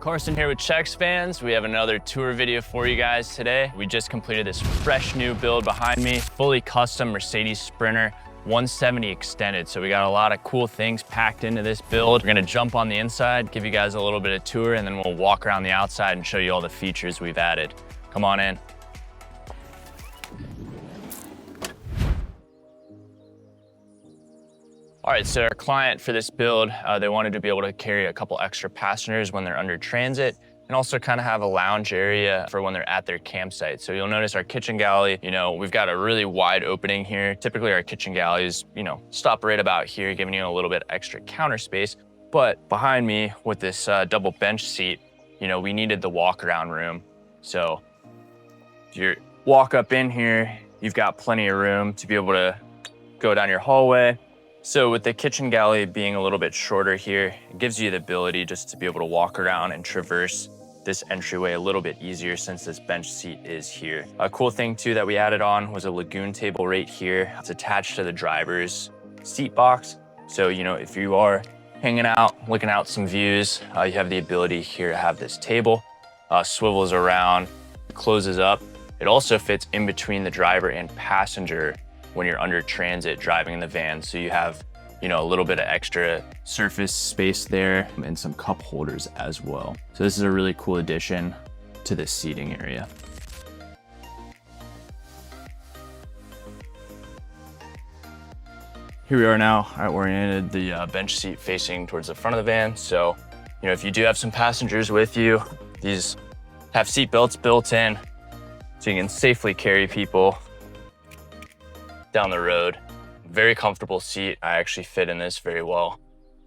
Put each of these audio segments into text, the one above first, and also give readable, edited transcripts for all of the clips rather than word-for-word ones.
Carson here with Chex Fans. We have another tour video for you guys today. We just completed this fresh new build behind me, fully custom Mercedes Sprinter 170 extended. So we got a lot of cool things packed into this build. We're gonna jump on the inside, give you guys a little bit of tour, and then we'll walk around the outside and show you all the features we've added. Come on in. All right, so our client for this build, they wanted to be able to carry a couple extra passengers when they're under transit and also kind of have a lounge area for when they're at their campsite. So you'll notice our kitchen galley, we've got a really wide opening here. Typically our kitchen galleys, stop right about here, giving you a little bit extra counter space. But behind me with this double bench seat, we needed the walk around room. So if you walk up in here, you've got plenty of room to be able to go down your hallway. So with the kitchen galley being a little bit shorter here, it gives you the ability just to be able to walk around and traverse this entryway a little bit easier since this bench seat is here. A cool thing too that we added on was a lagoon table right here. It's attached to the driver's seat box. So, if you are hanging out, looking out some views, you have the ability here to have this table, swivels around, closes up. It also fits in between the driver and passenger when you're under transit driving in the van. So you have, a little bit of extra surface space there and some cup holders as well. So this is a really cool addition to this seating area. Here we are now. I oriented the bench seat facing towards the front of the van. So, if you do have some passengers with you, these have seat belts built in so you can safely carry people down the road. Very comfortable seat. I actually fit in this very well.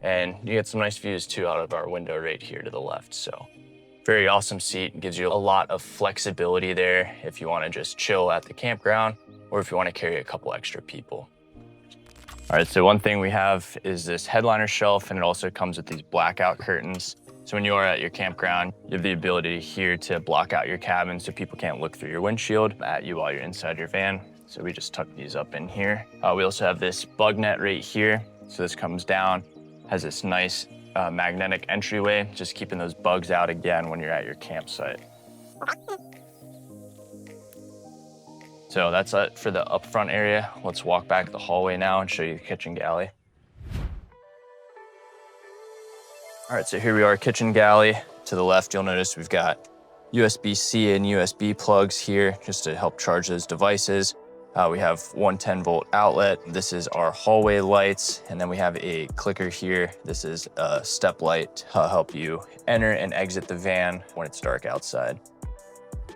And you get some nice views too out of our window right here to the left. So very awesome seat. Gives you a lot of flexibility there if you want to just chill at the campground or if you want to carry a couple extra people. All right, so one thing we have is this headliner shelf, and it also comes with these blackout curtains. So when you are at your campground, you have the ability here to block out your cabin so people can't look through your windshield at you while you're inside your van. So we just tuck these up in here. We also have this bug net right here. So this comes down, has this nice magnetic entryway, just keeping those bugs out again when you're at your campsite. So that's it for the up front area. Let's walk back the hallway now and show you the kitchen galley. All right, so here we are, kitchen galley. To the left, you'll notice we've got USB-C and USB plugs here just to help charge those devices. We have 110-volt outlet. This is our hallway lights. And then we have a clicker here. This is a step light to help you enter and exit the van when it's dark outside.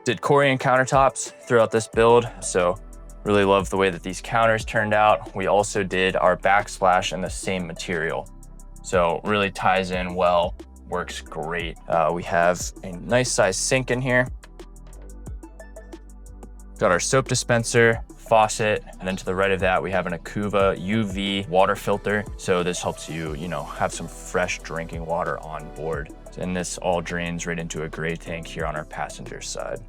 Did Corian countertops throughout this build. So really love the way that these counters turned out. We also did our backsplash in the same material. So really ties in well, works great. We have a nice size sink in here. Got our soap dispenser, faucet, and then to the right of that, we have an Akuva UV water filter. So this helps you, have some fresh drinking water on board. And this all drains right into a gray tank here on our passenger side.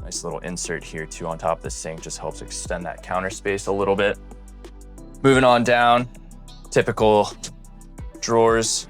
Nice little insert here too on top of the sink, just helps extend that counter space a little bit. Moving on down, typical drawers.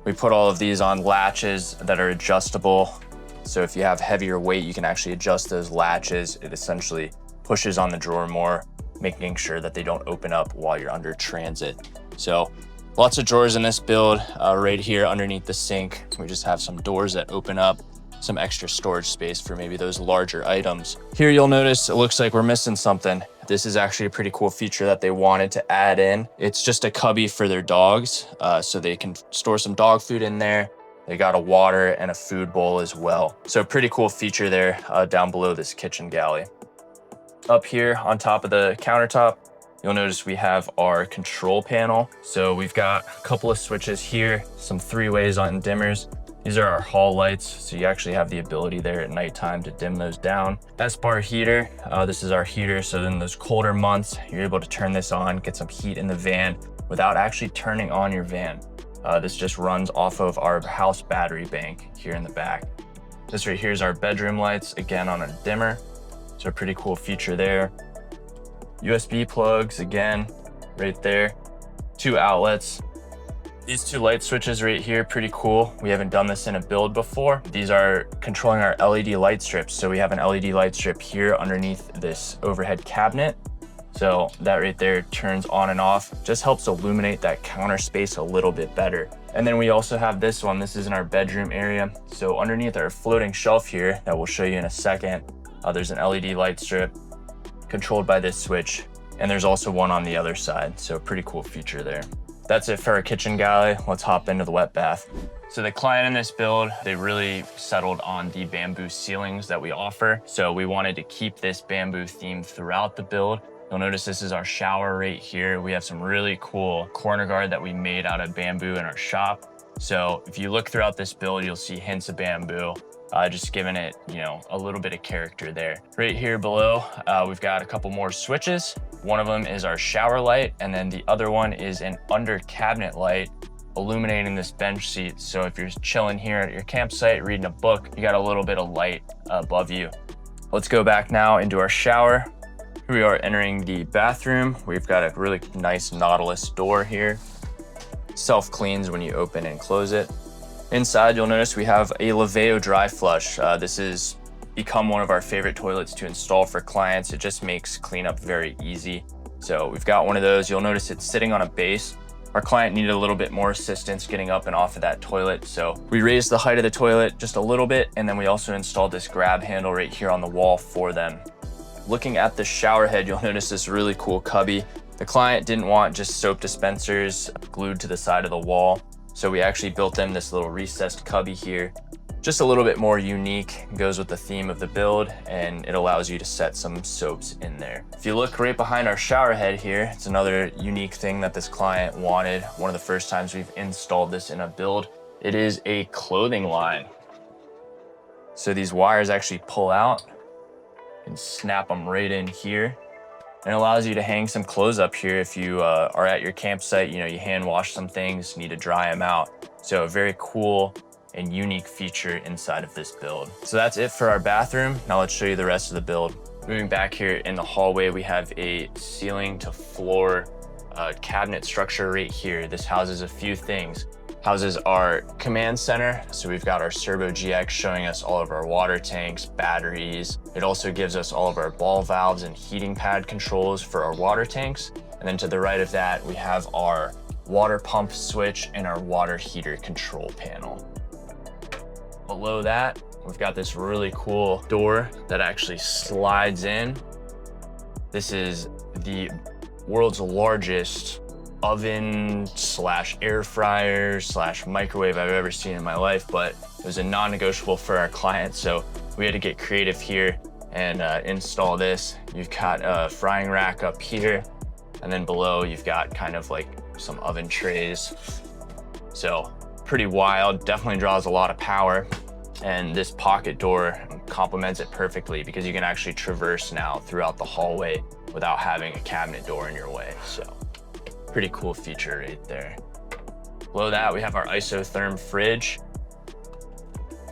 We put all of these on latches that are adjustable. So if you have heavier weight, you can actually adjust those latches. It essentially pushes on the drawer more, making sure that they don't open up while you're under transit. So lots of drawers in this build. Right here underneath the sink, we just have some doors that open up, some extra storage space for maybe those larger items. Here you'll notice it looks like we're missing something. This is actually a pretty cool feature that they wanted to add in. It's just a cubby for their dogs, so they can store some dog food in there. They got a water and a food bowl as well. So pretty cool feature there down below this kitchen galley. Up here on top of the countertop, you'll notice we have our control panel. So we've got a couple of switches here, some 3-ways on dimmers. These are our hall lights, so you actually have the ability there at nighttime to dim those down. S-bar heater, this is our heater, so in those colder months, you're able to turn this on, get some heat in the van without actually turning on your van. This just runs off of our house battery bank here in the back. This right here is our bedroom lights, again on a dimmer. So a pretty cool feature there. USB plugs, again, right there. 2 outlets. These two light switches right here, pretty cool. We haven't done this in a build before. These are controlling our LED light strips. So we have an LED light strip here underneath this overhead cabinet. So that right there turns on and off, just helps illuminate that counter space a little bit better. And then we also have this one. This is in our bedroom area. So underneath our floating shelf here that we'll show you in a second, there's an LED light strip controlled by this switch. And there's also one on the other side. So pretty cool feature there. That's it for our kitchen galley. Let's hop into the wet bath. So the client in this build, they really settled on the bamboo ceilings that we offer. So we wanted to keep this bamboo theme throughout the build. You'll notice this is our shower right here. We have some really cool corner guard that we made out of bamboo in our shop. So if you look throughout this build, you'll see hints of bamboo, just giving it, you know, a little bit of character there. Right here below, we've got a couple more switches. One of them is our shower light, and then the other one is an under cabinet light illuminating this bench seat. So if you're chilling here at your campsite, reading a book, you got a little bit of light above you. Let's go back now into our shower. Here we are entering the bathroom. We've got a really nice Nautilus door here. Self-cleans when you open and close it. Inside, you'll notice we have a Laveo dry flush. This has become one of our favorite toilets to install for clients. It just makes cleanup very easy. So we've got one of those. You'll notice it's sitting on a base. Our client needed a little bit more assistance getting up and off of that toilet. So we raised the height of the toilet just a little bit, and then we also installed this grab handle right here on the wall for them. Looking at the shower head, you'll notice this really cool cubby. The client didn't want just soap dispensers glued to the side of the wall. So we actually built them this little recessed cubby here. Just a little bit more unique, goes with the theme of the build, and it allows you to set some soaps in there. If you look right behind our shower head here, it's another unique thing that this client wanted. One of the first times we've installed this in a build. It is a clothing line. So these wires actually pull out and snap them right in here. And it allows you to hang some clothes up here if you are at your campsite, you know, you hand wash some things, need to dry them out. So a very cool and unique feature inside of this build. So that's it for our bathroom. Now let's show you the rest of the build. Moving back here in the hallway, we have a ceiling to floor cabinet structure right here. This houses a few things. Houses our command center. So we've got our Serbo GX showing us all of our water tanks, batteries. It also gives us all of our ball valves and heating pad controls for our water tanks. And then to the right of that, we have our water pump switch and our water heater control panel. Below that, we've got this really cool door that actually slides in. This is the world's largest oven slash air fryer slash microwave I've ever seen in my life, but it was a non-negotiable for our client. So we had to get creative here and install this. You've got a frying rack up here, and then below you've got kind of like some oven trays. So pretty wild, definitely draws a lot of power. And this pocket door complements it perfectly because you can actually traverse now throughout the hallway without having a cabinet door in your way. So pretty cool feature right there. Below that, we have our isotherm fridge.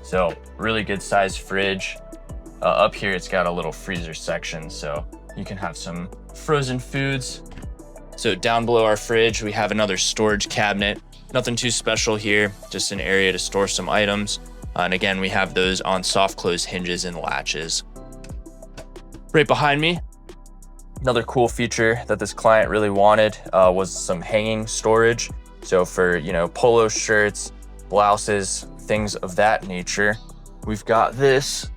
So really good sized fridge. Up here, it's got a little freezer section, so you can have some frozen foods. So down below our fridge, we have another storage cabinet. Nothing too special here, just an area to store some items. And again, we have those on soft close hinges and latches. Right behind me, another cool feature that this client really wanted was some hanging storage. So for, you know, polo shirts, blouses, things of that nature. We've got this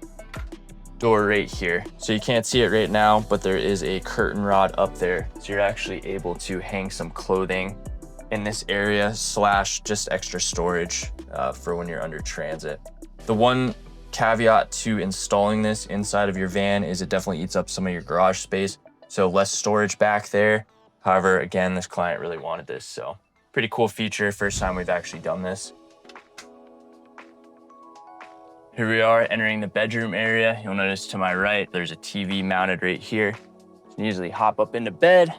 door right here. So you can't see it right now, but there is a curtain rod up there. So you're actually able to hang some clothing in this area slash just extra storage for when you're under transit. The one caveat to installing this inside of your van is it definitely eats up some of your garage space. So less storage back there. However, again, this client really wanted this. So pretty cool feature. First time we've actually done this. Here we are entering the bedroom area. You'll notice to my right, there's a TV mounted right here. You can easily hop up into bed.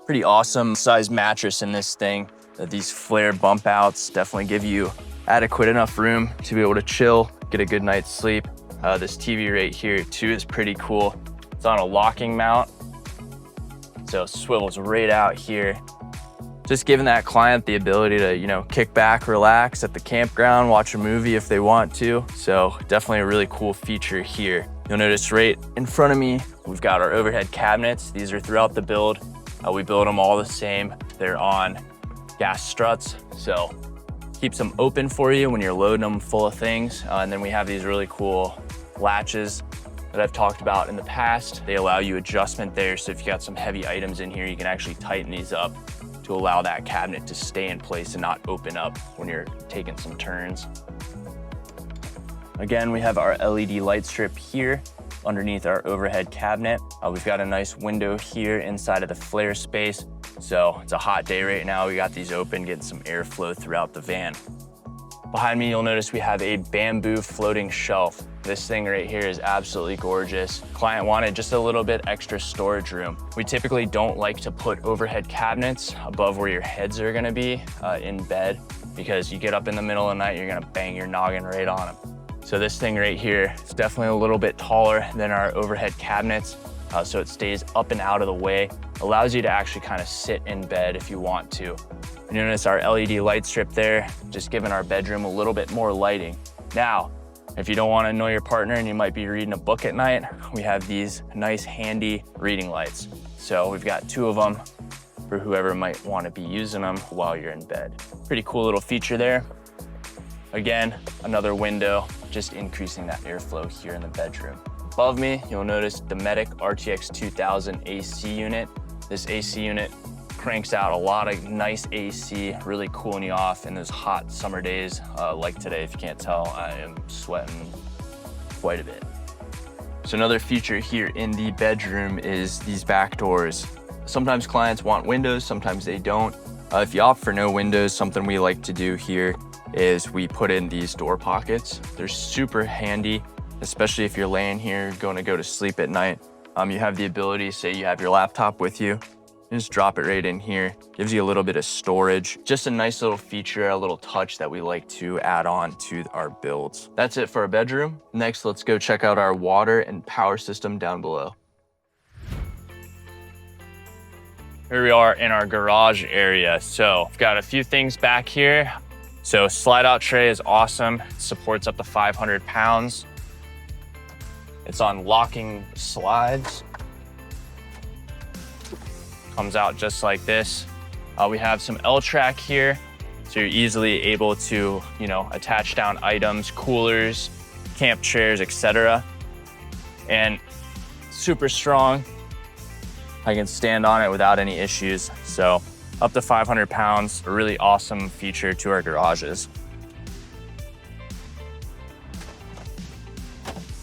Pretty awesome size mattress in this thing. These flare bump outs definitely give you adequate enough room to be able to chill, get a good night's sleep. This TV right here too is pretty cool. It's on a locking mount. So it swivels right out here. just giving that client the ability to, kick back, relax at the campground, watch a movie if they want to. So definitely a really cool feature here. You'll notice right in front of me, we've got our overhead cabinets. These are throughout the build. We build them all the same. They're on gas struts, so keeps them open for you when you're loading them full of things. And then we have these really cool latches that I've talked about in the past. They allow you adjustment there, so if you got some heavy items in here, you can actually tighten these up to allow that cabinet to stay in place and not open up when you're taking some turns. Again, we have our LED light strip here underneath our overhead cabinet. We've got a nice window here inside of the flare space. So it's a hot day right now. We got these open, getting some airflow throughout the van. Behind me, you'll notice we have a bamboo floating shelf. This thing right here is absolutely gorgeous. Client wanted just a little bit extra storage room. We typically don't like to put overhead cabinets above where your heads are gonna be in bed, because you get up in the middle of the night, you're gonna bang your noggin right on them. So this thing right here is definitely a little bit taller than our overhead cabinets, so it stays up and out of the way. Allows you to actually kind of sit in bed if you want to. And you notice our LED light strip there, just giving our bedroom a little bit more lighting. Now, if you don't want to annoy your partner and you might be reading a book at night, we have these nice handy reading lights. So we've got 2 of them for whoever might want to be using them while you're in bed. Pretty cool little feature there. Again, another window, just increasing that airflow here in the bedroom. Above me, you'll notice the Medic RTX 2000 AC unit. This AC unit cranks out a lot of nice AC, really cooling you off in those hot summer days like today. If you can't tell, I am sweating quite a bit. So another feature here in the bedroom is these back doors. Sometimes clients want windows, sometimes they don't. If you opt for no windows, something we like to do here is we put in these door pockets. They're super handy, especially if you're laying here going to go to sleep at night. You have the ability, say you have your laptop with you, just drop it right in here. Gives you a little bit of storage. Just a nice little feature, a little touch that we like to add on to our builds. That's it for our bedroom. Next, let's go check out our water and power system down below. Here we are in our garage area. So we've got a few things back here. So slide out tray is awesome. It supports up to 500 pounds. It's on locking slides. Comes out just like this. We have some L-track here, so you're easily able to, attach down items, coolers, camp chairs, etc. And super strong. I can stand on it without any issues. So up to 500 pounds, a really awesome feature to our garages.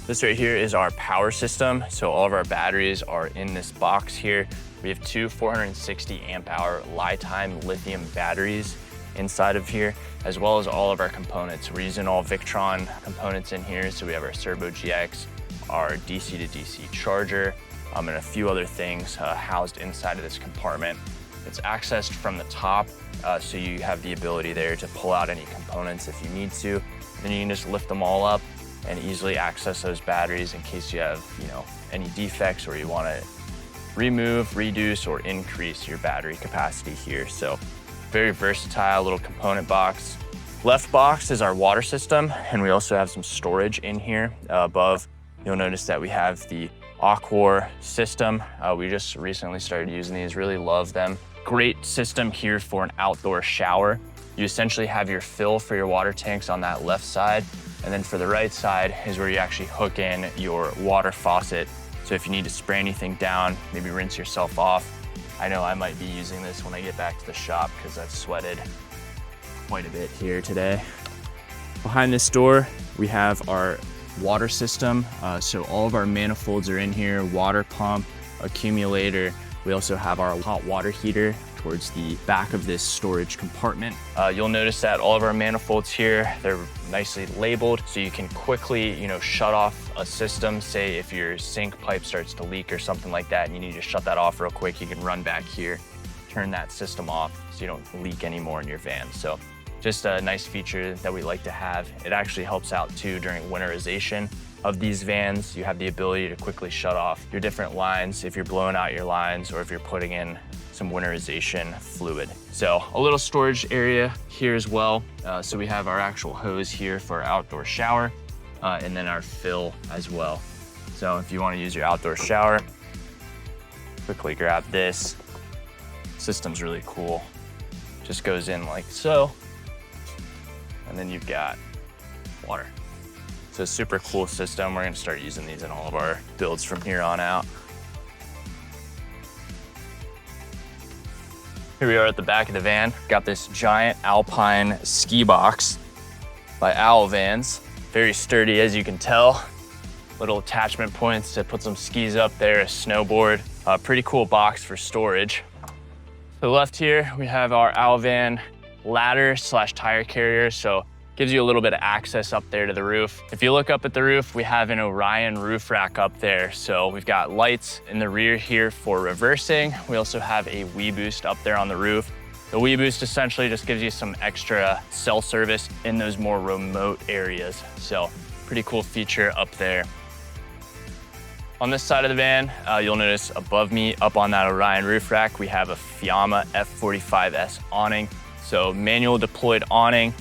This right here is our power system. So all of our batteries are in this box here. We have 2 460 amp hour Li-Time lithium batteries inside of here, as well as all of our components. We're using all Victron components in here. So we have our Servo GX, our DC to DC charger, and a few other things housed inside of this compartment. It's accessed from the top, so you have the ability there to pull out any components if you need to. Then you can just lift them all up and easily access those batteries in case you have, any defects or you want to remove, reduce, or increase your battery capacity here. So very versatile little component box. Left box is our water system, and we also have some storage in here. Above, you'll notice that we have the Aquor system. We just recently started using these, really love them. Great system here for an outdoor shower. You essentially have your fill for your water tanks on that left side, and then for the right side is where you actually hook in your water faucet. So if you need to spray anything down, maybe rinse yourself off. I know I might be using this when I get back to the shop because I've sweated quite a bit here today. Behind this door, we have our water system. So all of our manifolds are in here, water pump, accumulator. We also have our hot water heater towards the back of this storage compartment. You'll notice that all of our manifolds here, they're nicely labeled, so you can quickly, shut off a system. Say if your sink pipe starts to leak or something like that, and you need to shut that off real quick, you can run back here, turn that system off so you don't leak anymore in your van. So just a nice feature that we like to have. It actually helps out too during winterization. of these vans, you have the ability to quickly shut off your different lines if you're blowing out your lines or if you're putting in some winterization fluid. So a little storage area here as well. So we have our actual hose here for our outdoor shower, and then our fill as well. So if you want to use your outdoor shower, quickly grab this. System's really cool. Just goes in like so, and then you've got water. So super cool system. We're gonna start using these in all of our builds from here on out. Here we are at the back of the van. Got this giant Alpine ski box by Owl Vans. Very sturdy, as you can tell. Little attachment points to put some skis up there, a snowboard. Pretty cool box for storage. To the left here, we have our Owl Van ladder / tire carrier. So gives you a little bit of access up there to the roof. If you look up at the roof, we have an Orion roof rack up there. So we've got lights in the rear here for reversing. We also have a WeBoost up there on the roof. The WeBoost essentially just gives you some extra cell service in those more remote areas. So pretty cool feature up there. On this side of the van, you'll notice above me, up on that Orion roof rack, we have a Fiamma F45S awning. So manual deployed awning.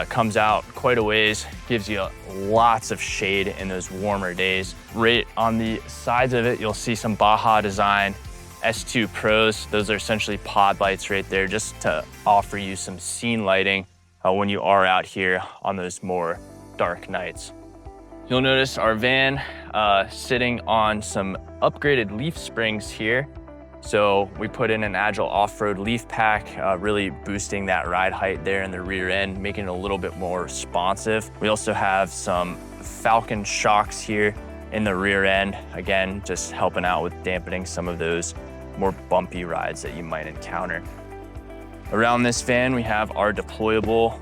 Comes out quite a ways, gives you lots of shade in those warmer days. Right on the sides of it, you'll see some Baja Design S2 Pros. Those are essentially pod lights right there, just to offer you some scene lighting when you are out here on those more dark nights. You'll notice our van sitting on some upgraded leaf springs here. So we put in an Agile off-road leaf pack, really boosting that ride height there in the rear end, making it a little bit more responsive. We also have some Falcon shocks here in the rear end. Again, just helping out with dampening some of those more bumpy rides that you might encounter. Around this van, we have our deployable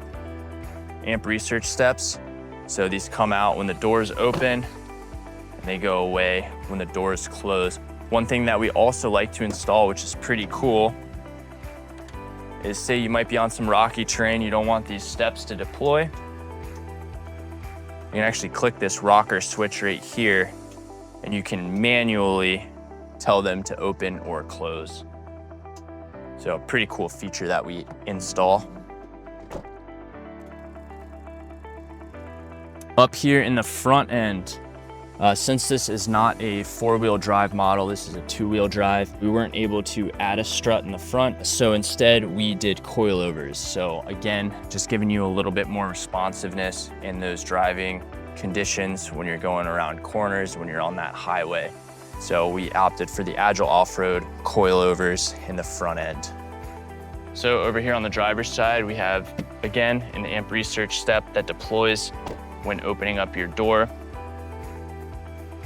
amp research steps. So these come out when the doors open and they go away when the doors close. One thing that we also like to install, which is pretty cool, is say you might be on some rocky terrain, you don't want these steps to deploy. You can actually click this rocker switch right here and you can manually tell them to open or close. So a pretty cool feature that we install. Up here in the front end, since this is not a 4-wheel drive model, this is a 2-wheel drive, we weren't able to add a strut in the front. So instead we did coilovers. So again, just giving you a little bit more responsiveness in those driving conditions when you're going around corners, when you're on that highway. So we opted for the Agile off-road coilovers in the front end. So over here on the driver's side, we have, again, an amp research step that deploys when opening up your door.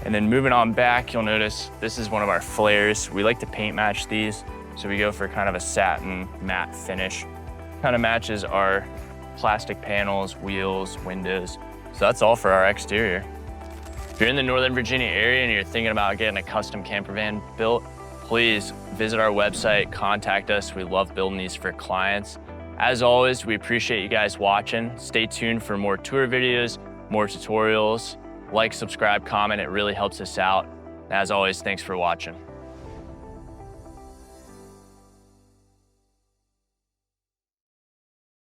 And then moving on back, you'll notice this is one of our flares. We like to paint match these. So we go for kind of a satin matte finish. Kind of matches our plastic panels, wheels, windows. So that's all for our exterior. If you're in the Northern Virginia area and you're thinking about getting a custom camper van built, please visit our website, contact us. We love building these for clients. As always, we appreciate you guys watching. Stay tuned for more tour videos, more tutorials. Like, subscribe, comment, it really helps us out. As always, thanks for watching.